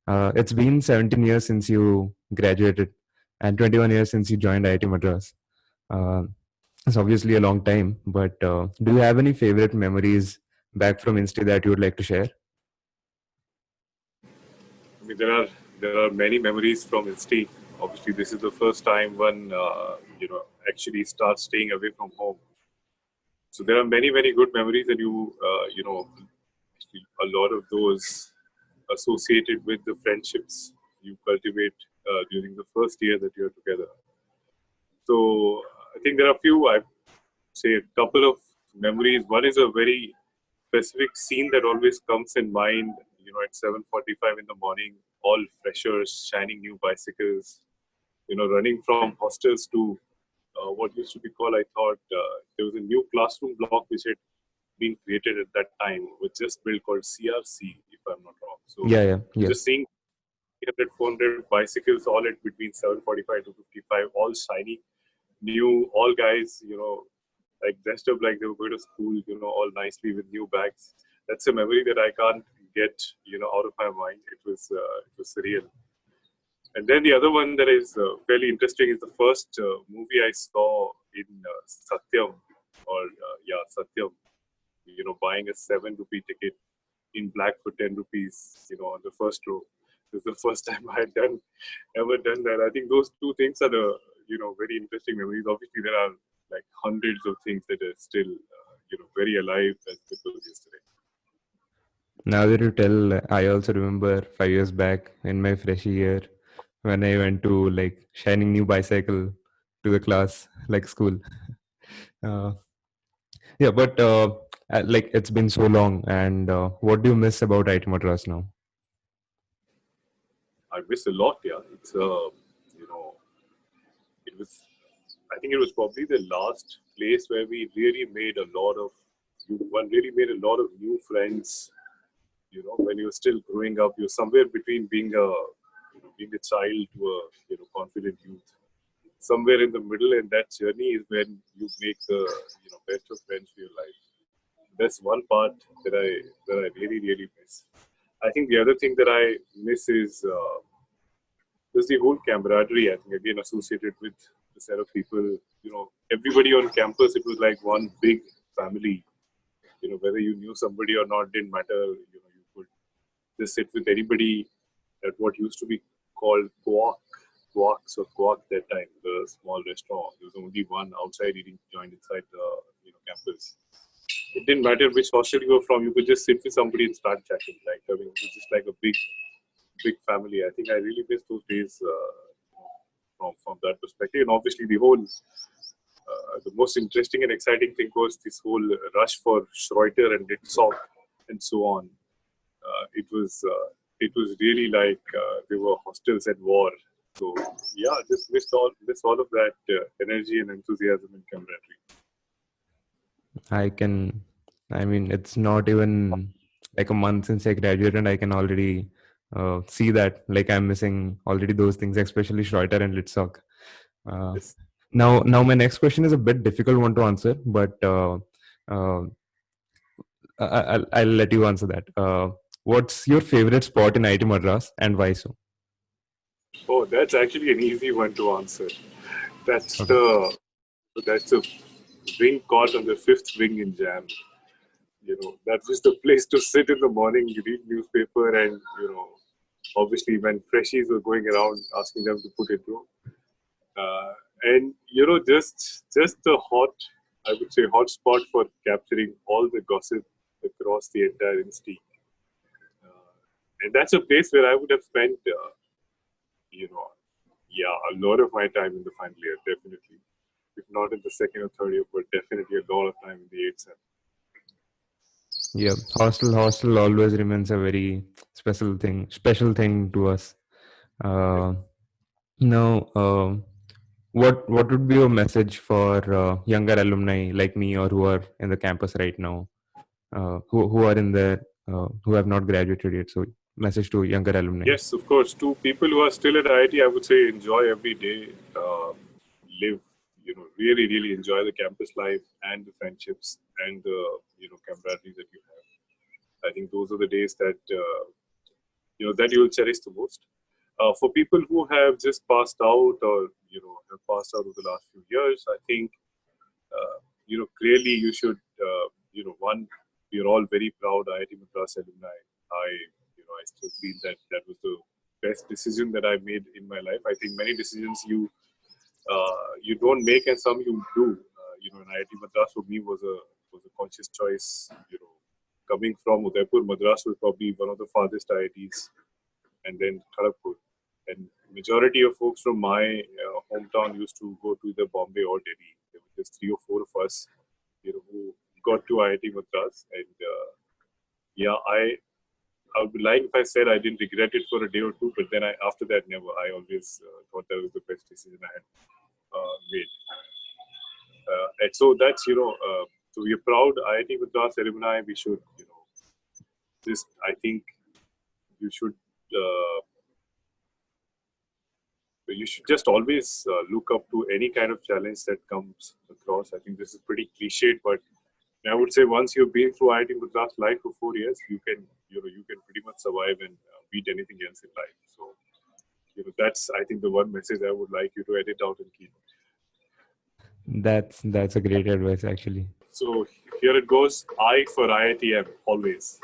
It's been 17 years since you graduated and 21 years since you joined IIT Madras. Uh, it's obviously a long time, but do you have any favorite memories back from Insti that you would like to share? I mean, there are many memories from Insti. Obviously, this is the first time one actually starts staying away from home. So there are many good memories, and a lot of those associated with the friendships you cultivate during the first year that you're together. So I think there are a few. I say a couple of memories. One is a very specific scene that always comes in mind. At 7:45 in the morning, all freshers shining new bicycles. Running from hostels to what used to be called. I thought there was a new classroom block which had been created at that time, was just built called CRC, if I'm not wrong. So Yeah, yeah, just yes. seeing 300, 400 bicycles all at between 7:45 to 55, all shiny, new, all guys, like dressed up like they were going to school, all nicely with new bags. That's a memory that I can't get, out of my mind. It was surreal. And then the other one that is fairly interesting is the first movie I saw in Satyam, or Satyam. Buying a 7 rupee ticket in black for 10 rupees. On the first row. This is the first time I had ever done that. I think those two things are the very interesting memories. Obviously, there are like hundreds of things that are still very alive as it was yesterday. Now that you tell, I also remember 5 years back in my freshie year when I went to like shining new bicycle to the class, like school. Uh, yeah, but like it's been so long, and what do you miss about IT Madras now? I miss a lot. Yeah, it's you know it was. I think it was probably the last place where we really made a lot of. One really made a lot of new friends. When you're still growing up, you're somewhere between being a child to a confident youth. Somewhere in the middle, and that journey is when you make the best of friends for your life. That's one part that I really miss. I think the other thing that I miss is just the whole camaraderie. I think again associated with the set of people. Everybody on campus. It was like one big family. Whether you knew somebody or not didn't matter. You could just sit with anybody at what used to be called Quarks or Quark that time, the small restaurant. There was only one outside eating joint inside the campus. It didn't matter which hostel you were from. You could just sit with somebody and start chatting. Like I mean, it was just like a big family. I think I really miss those days from that perspective. And obviously, the most interesting and exciting thing was this whole rush for Schreuter and Litzok and so on. It was really like there were hostels at war. So yeah, just missed all of that energy and enthusiasm and camaraderie. I can, I mean, it's not even like a month since I graduated, and I can already see that like I'm missing already those things, especially Schreuter and Litzok. Uh, Yes. now my next question is a bit difficult one to answer, but uh, I'll let you answer that. What's your favorite spot in IIT Madras and why so? Oh, that's actually an easy one to answer. That's Okay. the wing caught on the fifth wing in Jam. That was the place to sit in the morning. You read newspaper, and obviously when freshies were going around asking them to put it through, and just the I would say, hot spot for capturing all the gossip across the entire institute. And that's a place where I would have spent, you know, a lot of my time in the final year, definitely. If not in the second or third year, but definitely a lot of time in the 8th sem. Yeah, hostel always remains a very special thing to us. Uh, now, what would be your message for younger alumni like me or who are in the campus right now, who are in there, who have not graduated yet? So, message to younger alumni. Yes, of course. To people who are still at IIT, I would say enjoy every day. Live, really enjoy the campus life and the friendships and the camaraderie that you have. I think those are the days that that you will cherish the most. For people who have just passed out or have passed out over the last few years, I think clearly you should one, we are all very proud IIT Madras alumni. I still feel that that was the best decision that I made in my life. I think many decisions you don't make and some you do. And IIT Madras for me was a conscious choice. Coming from Udaipur, Madras was probably one of the farthest IITs, and then Kharagpur. And majority of folks from my hometown used to go to either Bombay or Delhi. There were just 3 or 4 of us, who got to IIT Madras. And yeah, I would be lying if I said I didn't regret it for a day or two. But then after that, never. I always thought that was the best decision I had made. And so that's so we are proud IIT Madras alumni. We should just I think you should. You should just always look up to any kind of challenge that comes across. I think this is pretty cliched, but I would say once you've been through IIT Madras life for 4 years, you can pretty much survive and beat anything else in life. So that's I think the one message I would like you to edit out and keep. That's a great advice, actually. So here it goes. I for IITM always.